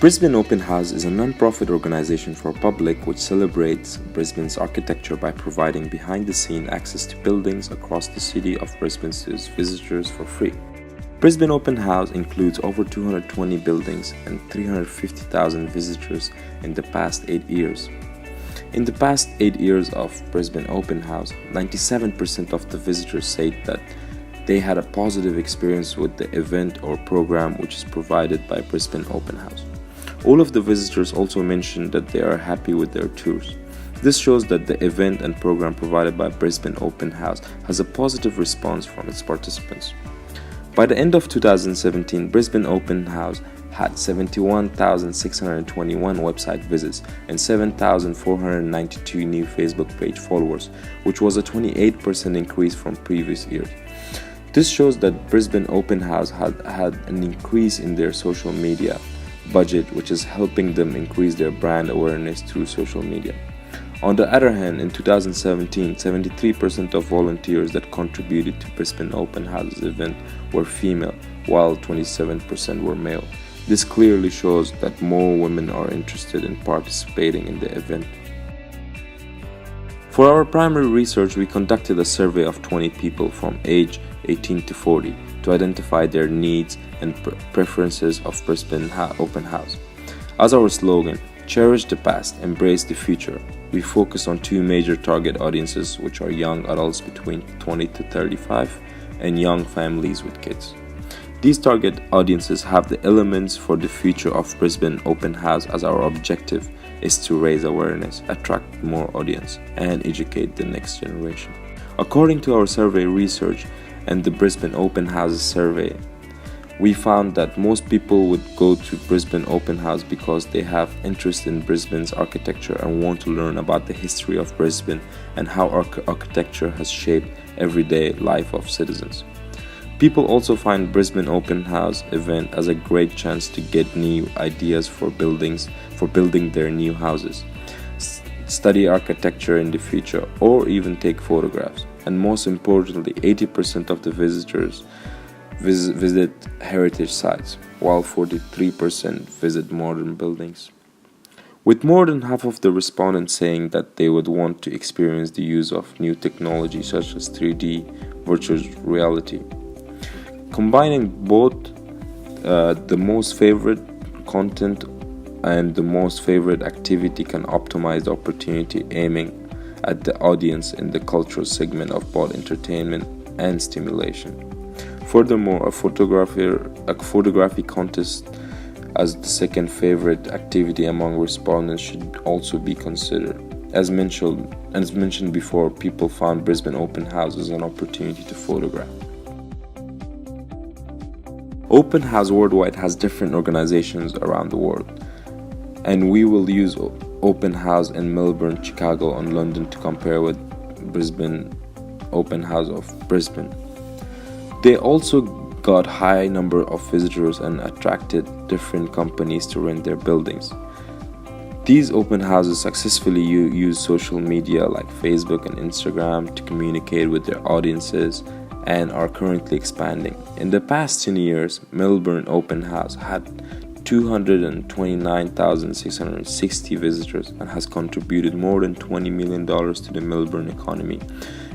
Brisbane Open House is a non-profit organization for public which celebrates Brisbane's architecture by providing behind-the-scene access to buildings across the city of Brisbane to its visitors for free. Brisbane Open House includes over 220 buildings and 350,000 visitors in the past 8 years. In the past 8 years of Brisbane Open House, 97% of the visitors said that they had a positive experience with the event or program which is provided by Brisbane Open House. All of the visitors also mentioned that they are happy with their tours. This shows that the event and program provided by Brisbane Open House has a positive response from its participants. By the end of 2017, Brisbane Open House had 71,621 website visits and 7,492 new Facebook page followers, which was a 28% increase from previous years. This shows that Brisbane Open House had an increase in their social media budget, which is helping them increase their brand awareness through social media. On the other hand, in 2017, 73% of volunteers that contributed to Brisbane Open House's event were female, while 27% were male. This clearly shows that more women are interested in participating in the event. For our primary research, we conducted a survey of 20 people from age 18 to 40 to identify their needs and preferences of Brisbane Open House. As our slogan, "Cherish the past, embrace the future," we focus on two major target audiences, which are young adults between 20 to 35 and young families with kids. These target audiences have the elements for the future of Brisbane Open House, as our objective is to raise awareness, attract more audience, and educate the next generation. According to our survey research and the Brisbane Open House survey, we found that most people would go to Brisbane Open House because they have interest in Brisbane's architecture and want to learn about the history of Brisbane and how architecture has shaped everyday life of citizens. People also find Brisbane Open House event as a great chance to get new ideas for building their new houses, study architecture in the future, or even take photographs. And most importantly, 80% of the visitors visit heritage sites, while 43% visit modern buildings. With more than half of the respondents saying that they would want to experience the use of new technology such as 3D virtual reality. Combining both the most favorite content and the most favorite activity can optimize the opportunity, aiming at the audience in the cultural segment of both entertainment and stimulation. Furthermore, a photography contest as the second favorite activity among respondents should also be considered. As mentioned before, people found Brisbane Open House as an opportunity to photograph. Open House Worldwide has different organizations around the world, and we will use Open House in Melbourne, Chicago, and London to compare with Brisbane Open House of Brisbane. They also got high number of visitors and attracted different companies to rent their buildings. These open houses successfully use social media like Facebook and Instagram to communicate with their audiences and are currently expanding. In the past 10 years, Melbourne Open House had 229,660 visitors and has contributed more than $20 million to the Melbourne economy,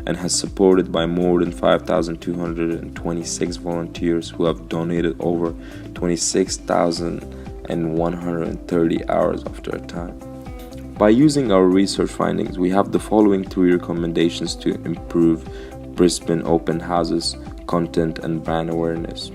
and has supported by more than 5,226 volunteers who have donated over 26,130 hours of their time. By using our research findings, we have the following 3 recommendations to improve Brisbane Open House's content and brand awareness.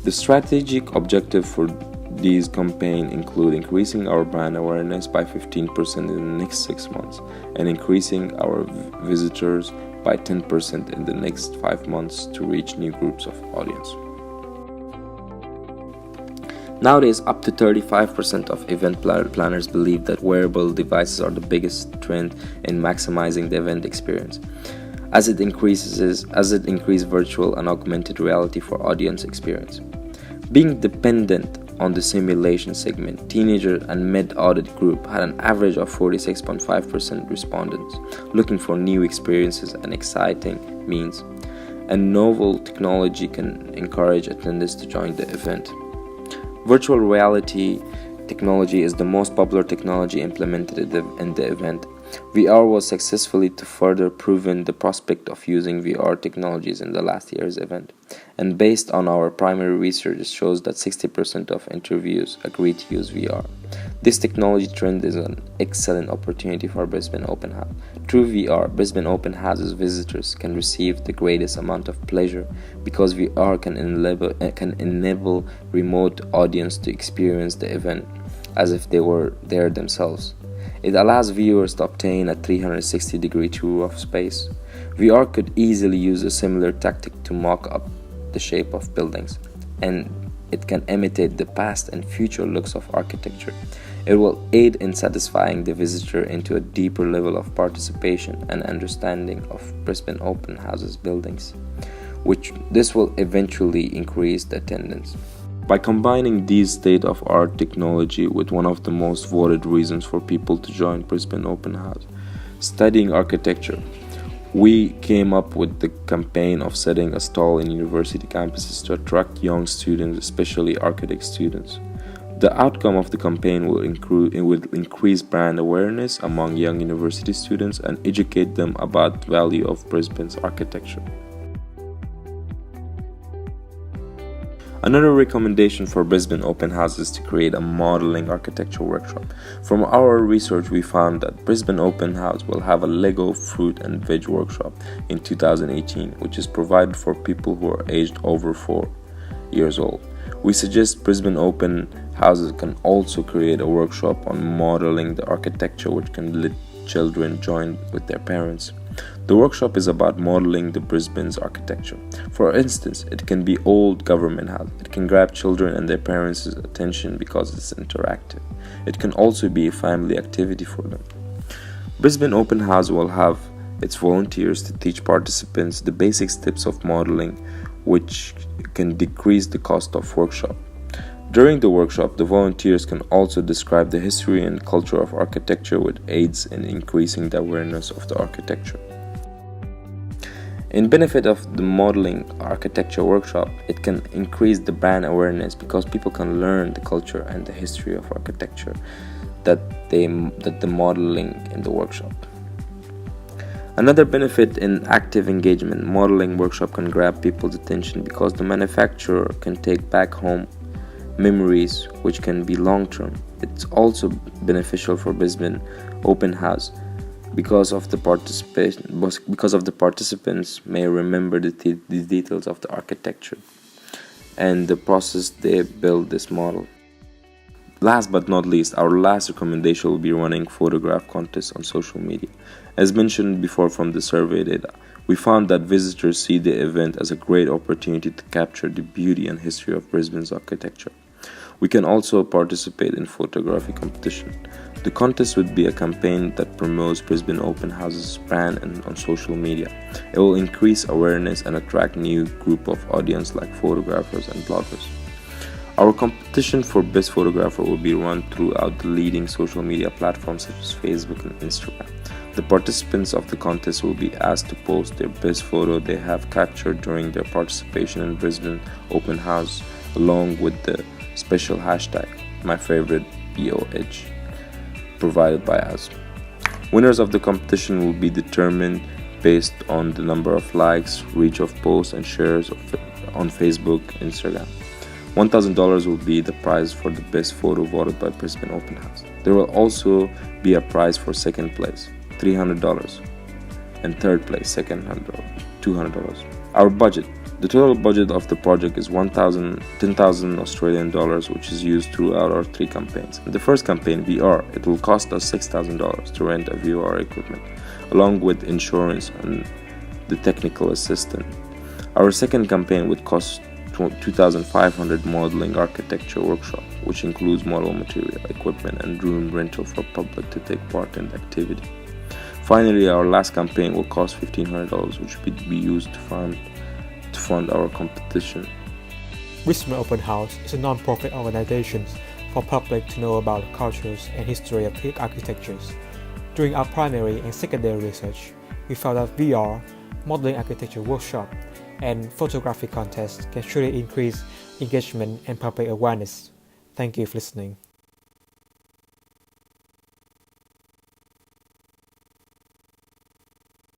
The strategic objective for these campaigns include increasing our brand awareness by 15% in the next 6 months and increasing our visitors by 10% in the next 5 months to reach new groups of audience. Nowadays, up to 35% of event planners believe that wearable devices are the biggest trend in maximizing the event experience, as it increases virtual and augmented reality for audience experience. Being dependent on the simulation segment, teenager and mid-audit group had an average of 46.5% respondents looking for new experiences and exciting means, and novel technology can encourage attendance to join the event. Virtual reality technology is the most popular technology implemented in the event. VR was successfully to further proven the prospect of using VR technologies in the last year's event. And based on our primary research, it shows that 60% of interviews agree to use VR. This technology trend is an excellent opportunity for Brisbane Open House. Through VR, Brisbane Open House's visitors can receive the greatest amount of pleasure because VR can enable remote audience to experience the event as if they were there themselves. It allows viewers to obtain a 360-degree tour of space. VR could easily use a similar tactic to mock up the shape of buildings, and it can imitate the past and future looks of architecture. It will aid in satisfying the visitor into a deeper level of participation and understanding of Brisbane Open House's buildings, which this will eventually increase the attendance. By combining these state-of-art technology with one of the most voted reasons for people to join Brisbane Open House, studying architecture, we came up with the campaign of setting a stall in university campuses to attract young students, especially architect students. The outcome of the campaign will increase brand awareness among young university students and educate them about the value of Brisbane's architecture. Another recommendation for Brisbane Open House is to create a modeling architecture workshop. From our research, we found that Brisbane Open House will have a Lego fruit and veg workshop in 2018, which is provided for people who are aged over 4 years old. We suggest Brisbane Open Houses can also create a workshop on modeling the architecture, which can let children join with their parents. The workshop is about modeling the Brisbane's architecture. For instance, it can be old government house. It can grab children and their parents' attention because it's interactive. It can also be a family activity for them. Brisbane Open House will have its volunteers to teach participants the basic steps of modeling, which can decrease the cost of workshop. During the workshop, the volunteers can also describe the history and culture of architecture, which aids in increasing the awareness of the architecture. In benefit of the modeling architecture workshop, it can increase the brand awareness because people can learn the culture and the history of architecture that the modeling in the workshop. Another benefit in active engagement, modeling workshop can grab people's attention because the manufacturer can take back home memories which can be long-term. It's also beneficial for Brisbane Open House because of the participants may remember the details of the architecture and the process they build this model. Last but not least, our last recommendation will be running photograph contests on social media. As mentioned before from the survey data, we found that visitors see the event as a great opportunity to capture the beauty and history of Brisbane's architecture. We can also participate in photography competition. The contest would be a campaign that promotes Brisbane Open House's brand and on social media. It will increase awareness and attract new group of audience like photographers and bloggers. Our competition for best photographer will be run throughout the leading social media platforms such as Facebook and Instagram. The participants of the contest will be asked to post their best photo they have captured during their participation in Brisbane Open House, along with the special hashtag MyFavoriteBOH provided by us. Winners of the competition will be determined based on the number of likes, reach of posts, and shares on Facebook and Instagram. $1,000 will be the prize for the best photo voted by Brisbane Open House. There will also be a prize for second place, $300, and third place, $200. Our budget. The total budget of the project is $10,000 Australian dollars, which is used throughout our 3 campaigns. In the first campaign, VR, it will cost us $6,000 to rent a VR equipment, along with insurance and the technical assistant. Our second campaign would cost $2,500 modeling architecture workshop, which includes model material, equipment, and room rental for public to take part in the activity. Finally, our last campaign will cost $1,500, which will be used to fund our competition. Brisbane Open House is a non-profit organization for public to know about the cultures and history of architectures. During our primary and secondary research, we found that VR, modeling architecture workshop, and photography contests can truly increase engagement and public awareness. Thank you for listening.